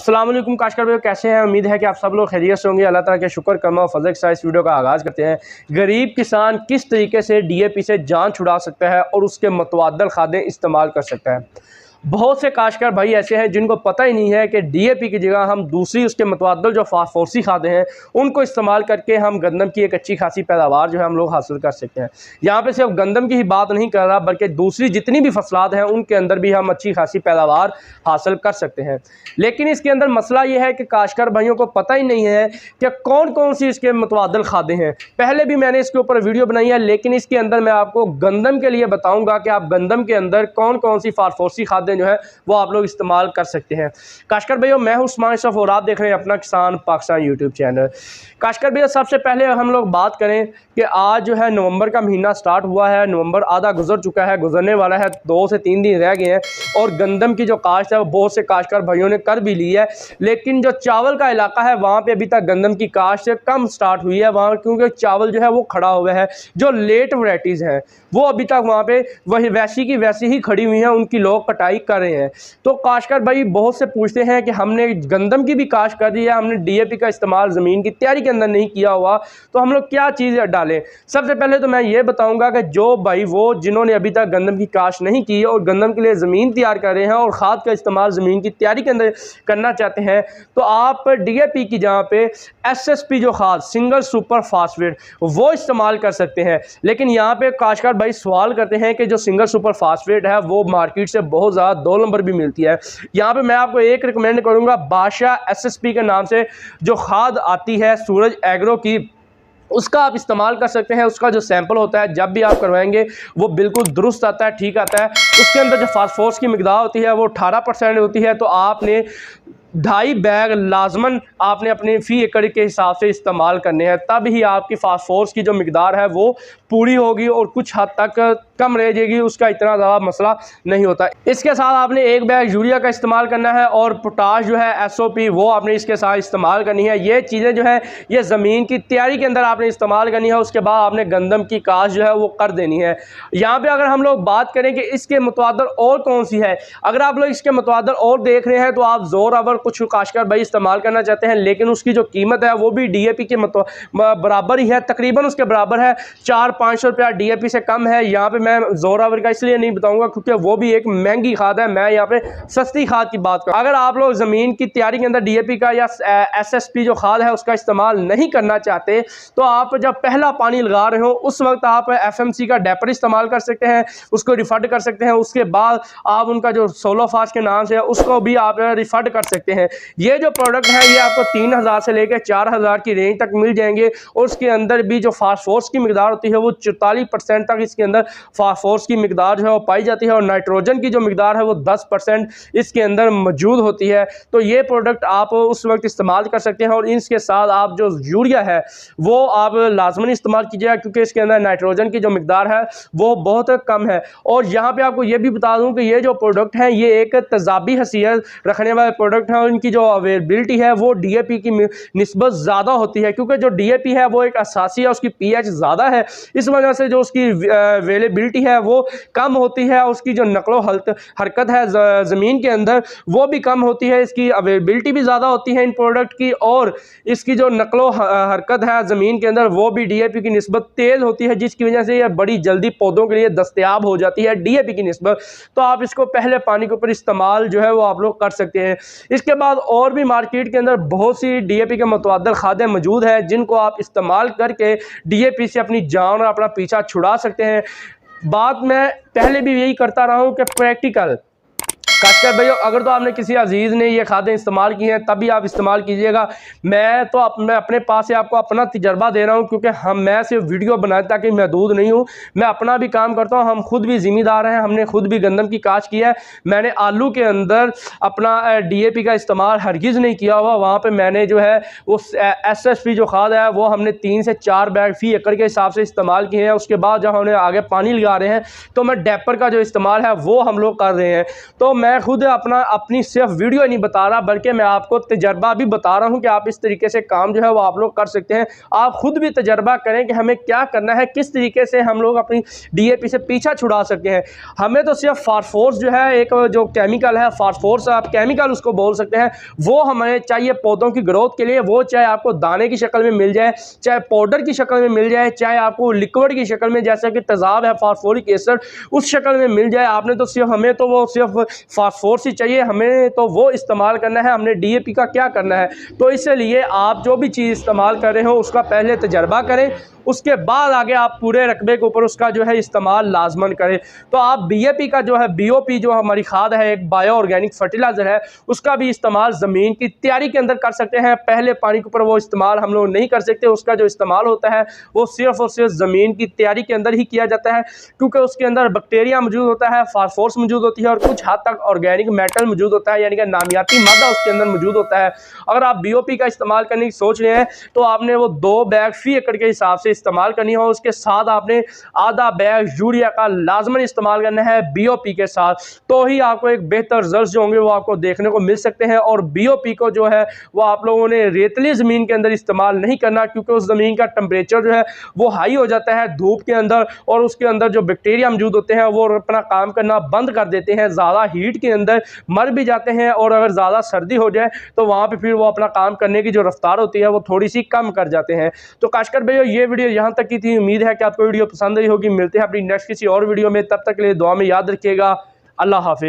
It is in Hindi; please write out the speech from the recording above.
अस्सलाम वालेकुम काशकर भाई, कैसे हैं? उम्मीद है कि आप सब लोग खैरियत से होंगे। अल्लाह ताला के शुक्र कर्म और फजल के साथ इस वीडियो का आगाज़ करते हैं। गरीब किसान किस तरीके से डीएपी से जान छुड़ा सकता है और उसके मुतअद्दिल खादें इस्तेमाल कर सकता है। बहुत से काश्तकार भाई ऐसे हैं जिनको पता ही नहीं है कि डीएपी की जगह हम दूसरी उसके मुतअद्दिल जो फास्फोरसी खादें हैं उनको इस्तेमाल करके हम गंदम की एक अच्छी खासी पैदावार जो है हम लोग हासिल कर सकते हैं। यहाँ पे सिर्फ गंदम की ही बात नहीं कर रहा, बल्कि दूसरी जितनी भी फसलात हैं उनके अंदर भी हम अच्छी खासी पैदावार हासिल कर सकते हैं। लेकिन इसके अंदर मसला ये है कि काश्तकार भाइयों को पता ही नहीं है कि कौन कौन सी इसके मुतअद्दिल खादें हैं। पहले भी मैंने इसके ऊपर वीडियो बनाई है, लेकिन इसके अंदर मैं आपको गंदम के लिए बताऊँगा कि आप गंदम के अंदर कौन कौन सी फास्फोरसी खादें जो है वो आप लोग इस्तेमाल कर सकते हैं। काश्तकार भैया, मैं हूं उस्मान अशरफ और आप देख रहे हैं अपना किसान पाकिस्तान यूट्यूब चैनल। काश्तकार भैया, सबसे पहले हम लोग बात करें कि आज जो है नवंबर का महीना स्टार्ट हुआ है, नवंबर आधा गुजर चुका है, गुजरने वाला है, 2 से 3 दिन रह गए हैं और गंदम की जो काश्त है वो बहुत से काश्तकार भाइयों ने कर भी ली है। लेकिन जो चावल का इलाका है वहाँ पर अभी तक गंदम की काश्त कम स्टार्ट हुई है वहाँ, क्योंकि चावल जो है वो खड़ा हुआ है। जो लेट वैराइटीज़ हैं वो अभी तक वहाँ पे वही वैसी की वैसी ही खड़ी हुई हैं, उनकी लोग कटाई कर रहे हैं। तो काश्तकार भाई बहुत से पूछते हैं कि हमने गंदम की भी काश्त कर दी है, हमने डीएपी का इस्तेमाल ज़मीन की तैयारी के अंदर नहीं किया हुआ, तो हम लोग क्या चीज़ डालें। सबसे पहले तो मैं ये बताऊंगा कि जो भाई वो जिन्होंने अभी तक गंदम की काश्त नहीं की और गंदम के लिए ज़मीन तैयार कर रहे हैं और खाद का इस्तेमाल ज़मीन की तैयारी के अंदर करना चाहते हैं, तो आप डीएपी की जगह पे एसएसपी जो खाद सिंगल सुपर फास्फेट वो इस्तेमाल कर सकते हैं। लेकिन यहाँ पे काश्तकार भाई सवाल करते हैं कि जो सिंगल सुपर फास्फेट है वो मार्केट से बहुत ज़्यादा 2 नंबर भी मिलती है। यहाँ पे मैं आपको एक रिकमेंड करूँगा, बादशाह एसएसपी के नाम से जो खाद आती है सूरज एग्रो की, उसका आप इस्तेमाल कर सकते हैं। उसका जो सैंपल होता है जब भी आप करवाएंगे वो बिल्कुल दुरुस्त आता है, ठीक आता है। उसके अंदर जो फास्फोरस की मिकदार होती है वो 18% होती है। तो आपने 2.5 बैग लाजमन आपने अपने फ़ी एकड़ के हिसाब से इस्तेमाल करने हैं, तब ही आपकी फास्फोरस की जो मिकदार है वो पूरी होगी और कुछ हद तक कम रह जाएगी, उसका इतना ज़्यादा मसला नहीं होता। इसके साथ आपने 1 बैग यूरिया का इस्तेमाल करना है और पोटाश जो है एसओपी वो आपने इसके साथ इस्तेमाल करनी है। ये चीज़ें जो है ये ज़मीन की तैयारी के अंदर आपने इस्तेमाल करनी है। उसके बाद आपने गंदम की काश्त जो है वो कर देनी है। यहाँ पर अगर हम लोग बात करें कि इसके मुतअद्दिल और कौन सी है, अगर आप लोग इसके मुतअद्दिल और देख रहे हैं तो आप ज़ोर अवर कुछ काश्तकार भाई इस्तेमाल करना चाहते हैं, लेकिन उसकी जो कीमत है वो भी डीएपी के बराबर ही है, तकरीबन उसके बराबर है। 400-500 रुपया डीएपी से कम है। यहाँ पे मैं जोर आवर का इसलिए नहीं बताऊंगा क्योंकि वो भी एक महंगी खाद है, मैं यहाँ पे सस्ती खाद की बात करूँ। अगर आप लोग ज़मीन की तैयारी के अंदर डीएपी का या एसएसपी जो खाद है उसका इस्तेमाल नहीं करना चाहते, तो आप जब पहला पानी लगा रहे हो उस वक्त आप एफएमसी का डेपर इस्तेमाल कर सकते हैं, उसको रिफंड कर सकते हैं। उसके बाद आप उनका जो सोलोफास के नाम से है उसको भी आप रिफंड कर सकते हैं। ये जो प्रोडक्ट है ये आपको 3000 से लेकर 4000 की रेंज तक मिल जाएंगे और उसके अंदर भी जो फास्फोरस की मिकदार होती है वो 44% तक इसके अंदर फास्फोरस की मिकदार जो है वो पाई जाती है और नाइट्रोजन की जो मिकदार है वो 10% इसके अंदर मौजूद होती है। तो ये प्रोडक्ट आप उस वक्त इस्तेमाल कर सकते हैं और इसके साथ आप जो यूरिया है वो आप लाजमन इस्तेमाल कीजिएगा क्योंकि इसके अंदर नाइट्रोजन की जो मिकदार है वो बहुत कम है। और यहाँ पे आपको ये भी बता दूँ कि ये जो प्रोडक्ट है ये एक तेजाबी हैसियत रखने वाले प्रोडक्ट है और इनकी जो अवेलेबिलिटी है वो डीएपी की निस्बत ज़्यादा होती है, क्योंकि जो डीएपी है वो एक असासी है, उसकी पीएच ज़्यादा है, इस वजह से जो उसकी अवेलेबिलिटी है वो कम होती है। उसकी जो नकलो हरकत है ज़मीन के अंदर वो भी कम होती है, इसकी अवेलेबिलिटी भी ज़्यादा होती है इन प्रोडक्ट की, और इसकी जो नकलो हरकत है ज़मीन के अंदर वो भी डीएपी की निस्बत तेज़ होती है, जिसकी वजह से यह बड़ी जल्दी पौधों के लिए दस्तयाब हो जाती है डीएपी की निस्बत। तो आप इसको पहले पानी के ऊपर इस्तेमाल जो है वो आप लोग कर सकते हैं। इसके बाद और भी मार्केट के अंदर बहुत सी डीएपी के मुतअद्दिल खादें मौजूद है जिनको आप इस्तेमाल करके डीएपी से अपनी जान और अपना पीछा छुड़ा सकते हैं। बात मैं पहले भी यही करता रहा हूँ कि प्रैक्टिकल काश्तकार भैया, अगर तो आपने किसी अजीज़ ने ये खादें इस्तेमाल की हैं तभी आप इस्तेमाल कीजिएगा। मैं अपने पास से आपको अपना तजर्बा दे रहा हूँ, क्योंकि मैं सिर्फ वीडियो बनाता कि महदूद नहीं हूँ, मैं अपना भी काम करता हूँ। हम खुद भी ज़िम्मेदार हैं, हमने खुद भी गंदम की काश्त की है। मैंने आलू के अंदर अपना डीएपी का इस्तेमाल हरगिज़ नहीं किया हुआ, वहाँ पर मैंने जो है उस एसएसपी जो खाद है वो हमने 3 से 4 बैग फ़ी एकड़ के हिसाब से इस्तेमाल किए हैं। उसके बाद जब हमने आगे पानी लगा रहे हैं तो मैं डेपर का जो इस्तेमाल है वो हम लोग कर रहे हैं। तो मैं मैं खुद अपनी सिर्फ वीडियो नहीं बता रहा, बल्कि मैं आपको तजर्बा भी बता रहा हूं कि आप इस तरीके से काम जो है वो आप लोग कर सकते हैं। आप खुद भी तजर्बा करें कि हमें क्या करना है, किस तरीके से हम लोग अपनी डीएपी से पीछा छुड़ा सकते हैं। हमें तो सिर्फ फास्फोरस जो है, एक जो केमिकल है फास्फोरस, आप केमिकल उसको बोल सकते हैं, वो हमें चाहिए पौधों की ग्रोथ के लिए। वो चाहे आपको दाने की शक्ल में मिल जाए, चाहे पाउडर की शक्ल में मिल जाए, चाहे आपको लिक्विड की शक्ल में जैसा कि तेजाब है फास्फोरिक एसिड उस शक्ल में मिल जाए। आपने तो सिर्फ हमें तो वो सिर्फ फास्फोरस ही चाहिए, हमें तो वो इस्तेमाल करना है, हमने डीएपी का क्या करना है। तो इसलिए आप जो भी चीज़ इस्तेमाल कर रहे हो उसका पहले तजर्बा करें, उसके बाद आगे आप पूरे रकबे के ऊपर उसका जो है इस्तेमाल लाजमन करें। तो आप बीएपी का जो है, बीओपी जो हमारी खाद है, एक बायो ऑर्गेनिक फर्टिलाइजर है, उसका भी इस्तेमाल ज़मीन की तैयारी के अंदर कर सकते हैं। पहले पानी के ऊपर वो इस्तेमाल हम लोग नहीं कर सकते, उसका जो इस्तेमाल होता है वो सिर्फ और सिर्फ ज़मीन की तैयारी के अंदर ही किया जाता है, क्योंकि उसके अंदर बैक्टीरिया मौजूद होता है, फास्फोरस मौजूद होती है और कुछ हद तक ऑर्गेनिक मेटल मौजूद होता है, यानी कि नामियाती मादा उसके अंदर मौजूद होता है। अगर आप बीओपी का इस्तेमाल करने की सोच रहे हैं तो आपने वो 2 बैग फी एकड़ के हिसाब से इस्तेमाल करनी हो, उसके साथ आपने आधा बैग यूरिया का लाजमन इस्तेमाल करना है बीओपी के साथ, तो ही आपको एक बेहतर रिजल्ट जो होंगे वो आपको देखने को मिल सकते हैं। और बीओपी को जो है वो आप लोगों ने रेतली ज़मीन के अंदर इस्तेमाल नहीं करना, क्योंकि उस ज़मीन का टेम्परेचर जो है वो हाई हो जाता है धूप के अंदर, और उसके अंदर जो बैक्टीरिया मौजूद होते हैं वो अपना काम करना बंद कर देते हैं, ज़्यादा हीट के अंदर मर भी जाते हैं, और अगर ज़्यादा सर्दी हो जाए तो वहाँ पर फिर वो अपना काम करने की जो रफ्तार होती है वो थोड़ी सी कम कर जाते हैं। तो काशकर भाइयों, ये वीडियो यहाँ तक की थी। उम्मीद है कि आपको वीडियो पसंद आई होगी। मिलते हैं अपनी नेक्स्ट किसी और वीडियो में, तब तक के लिए दुआ में याद रखिएगा। अल्लाह हाफिज़।